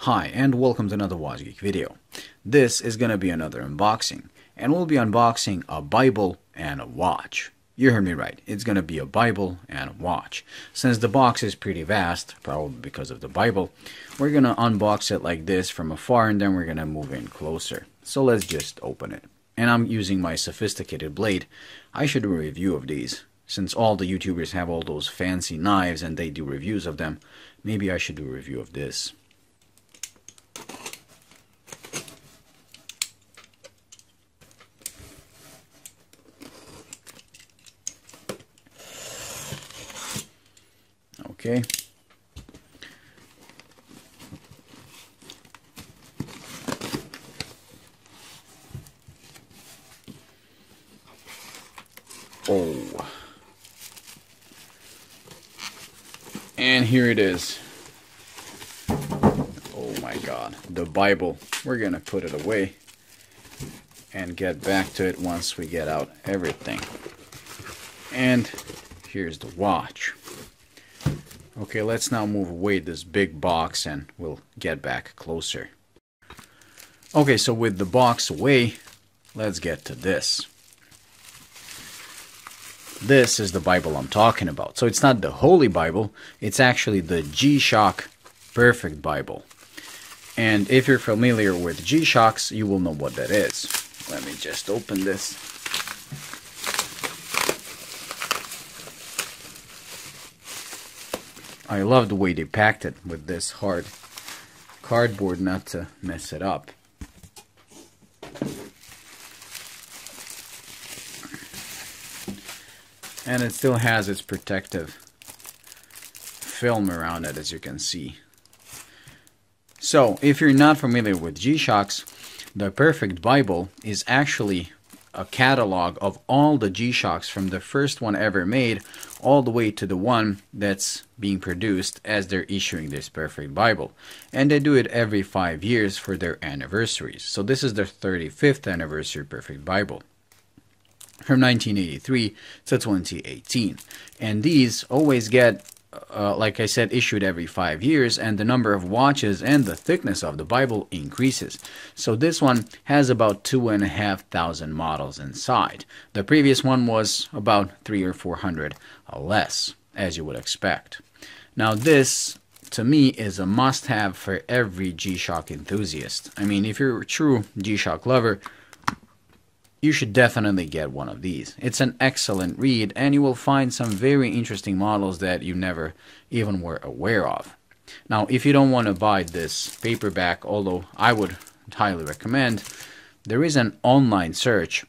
Hi and welcome to another Watch Geek video. This is going to be another unboxing, and we'll be unboxing a Bible and a watch. You heard me right, it's going to be a Bible and a watch. Since the box is pretty vast, probably because of the Bible, we're going to unbox it like this from afar and then we're going to move in closer. So let's just open it. And I'm using my sophisticated blade. I should do a review of these. Since all the YouTubers have all those fancy knives and they do reviews of them, maybe I should do a review of this. Okay. Oh. And here it is. Oh my God, the Bible. We're gonna put it away and get back to it once we get out everything. And here's the watch. Okay, let's now move away this big box and we'll get back closer. Okay, so with the box away, let's get to this. This is the Bible I'm talking about. So it's not the Holy Bible, it's actually the G-Shock Perfect Bible. And if you're familiar with G-Shocks, you will know what that is. Let me just open this. I love the way they packed it with this hard cardboard not to mess it up. And it still has its protective film around it, as you can see. So, if you're not familiar with G-Shocks, the Perfect Bible is actually a catalog of all the G-Shocks from the first one ever made all the way to the one that's being produced as they're issuing this Perfect Bible. And they do it every 5 years for their anniversaries. So this is their 35th anniversary Perfect Bible, from 1983 to 2018. And these always get, like I said, issued every 5 years, and the number of watches and the thickness of the Bible increases. So this one has about 2,500 models inside. The previous one was about 300 or 400 less, as you would expect. Now this, to me, is a must-have for every G-Shock enthusiast. I mean, if you're a true G-Shock lover, you should definitely get one of these. It's an excellent read, and you will find some very interesting models that you never even were aware of. Now, if you don't want to buy this paperback, although I would highly recommend, there is an online search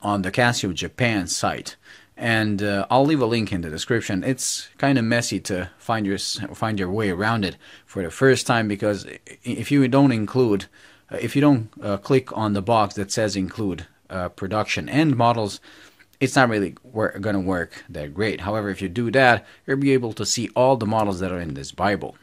on the Casio Japan site, and I'll leave a link in the description. It's kind of messy to find your way around it for the first time, because if you don't click on the box that says include production and models, it's not really going to work that great. However, if you do that, you'll be able to see all the models that are in this Bible.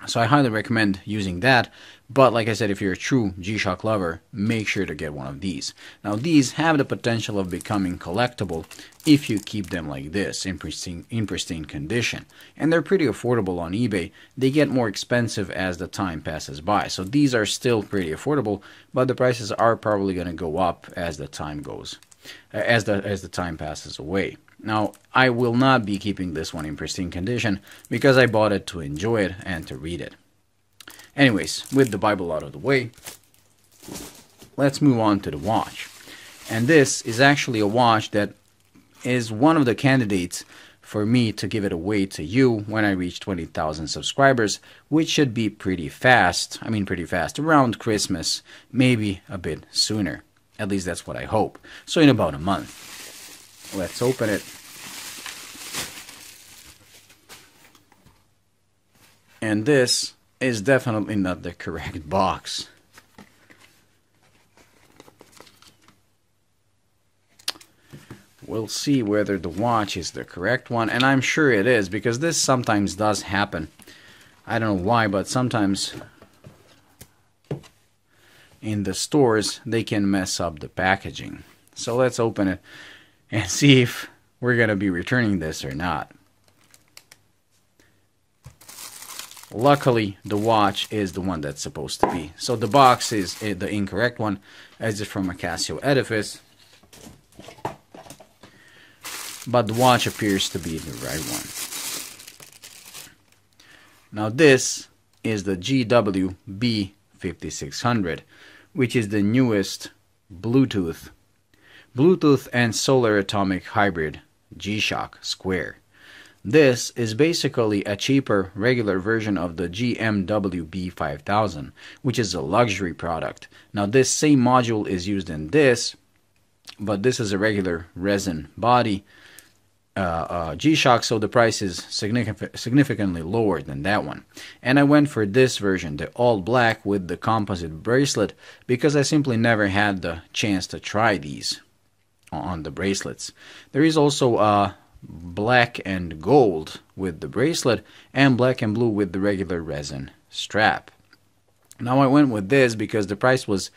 So I highly recommend using that. But like I said, if you're a true G-Shock lover, make sure to get one of these. Now these have the potential of becoming collectible if you keep them like this, in pristine condition. And they're pretty affordable on eBay. They get more expensive as the time passes by. So these are still pretty affordable, but the prices are probably going to go up as the time goes, as the time passes away. Now, I will not be keeping this one in pristine condition because I bought it to enjoy it and to read it. Anyways, with the Bible out of the way, let's move on to the watch. And this is actually a watch that is one of the candidates for me to give it away to you when I reach 20,000 subscribers, which should be pretty fast. I mean pretty fast, around Christmas, maybe a bit sooner. At least that's what I hope. So in about a month. Let's open it. And this is definitely not the correct box. We'll see whether the watch is the correct one, and I'm sure it is, because this sometimes does happen. I don't know why, but sometimes in the stores they can mess up the packaging. So let's open it and see if we're going to be returning this or not. Luckily, the watch is the one that's supposed to be. So the box is the incorrect one, as it's from a Casio edifice. But the watch appears to be the right one. Now this is the GW-B5600, which is the newest Bluetooth and solar atomic hybrid G-Shock Square. This is basically a cheaper regular version of the GMW-B5000, which is a luxury product. Now this same module is used in this, but this is a regular resin body G-Shock, so the price is significantly lower than that one. And I went for this version, the all black with the composite bracelet, because I simply never had the chance to try these on the bracelets. There is also black and gold with the bracelet, and black and blue with the regular resin strap. Now I went with this because the price was,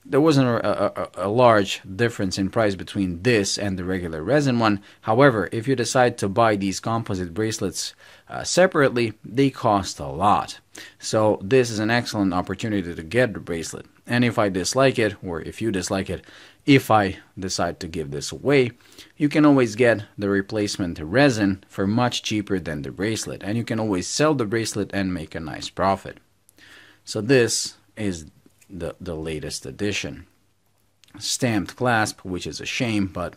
there wasn't a large difference in price between this and the regular resin one. However, if you decide to buy these composite bracelets separately, they cost a lot. So this is an excellent opportunity to get the bracelet. And if I dislike it, or if you dislike it, if I decide to give this away, you can always get the replacement resin for much cheaper than the bracelet. And you can always sell the bracelet and make a nice profit. So this is the latest edition. Stamped clasp, which is a shame, but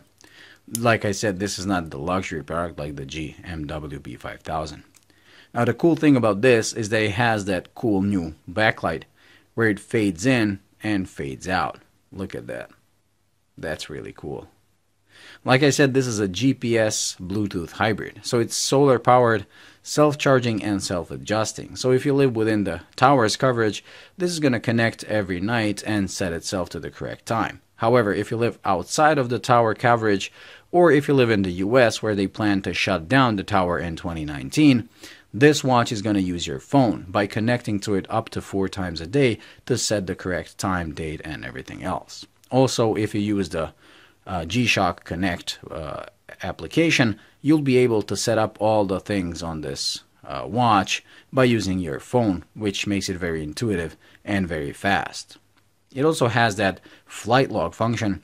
like I said, this is not the luxury product like the GMW-B5000. Now the cool thing about this is that it has that cool new backlight where it fades in and fades out. Look at that. That's really cool. Like I said, this is a GPS Bluetooth hybrid. So it's solar powered, self-charging and self-adjusting. So if you live within the tower's coverage, this is going to connect every night and set itself to the correct time. However, if you live outside of the tower coverage, or if you live in the US where they plan to shut down the tower in 2019, this watch is going to use your phone by connecting to it up to 4 times a day to set the correct time, date, and everything else. Also, if you use the G-Shock Connect application, you'll be able to set up all the things on this watch by using your phone, which makes it very intuitive and very fast. It also has that flight log function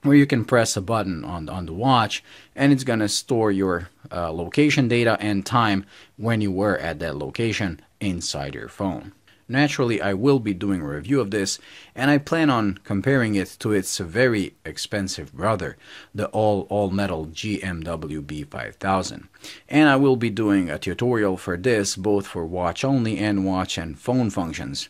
where you can press a button on the watch and it's going to store your location data and time when you were at that location inside your phone. Naturally, I will be doing a review of this, and I plan on comparing it to its very expensive brother, the all-metal GMW-B5000. And I will be doing a tutorial for this, both for watch only and watch and phone functions,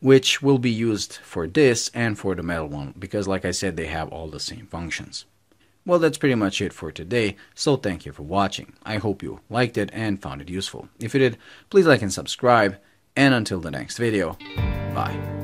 which will be used for this and for the metal one, because like I said, they have all the same functions. Well, that's pretty much it for today, so thank you for watching. I hope you liked it and found it useful. If you did, please like and subscribe. And until the next video, bye.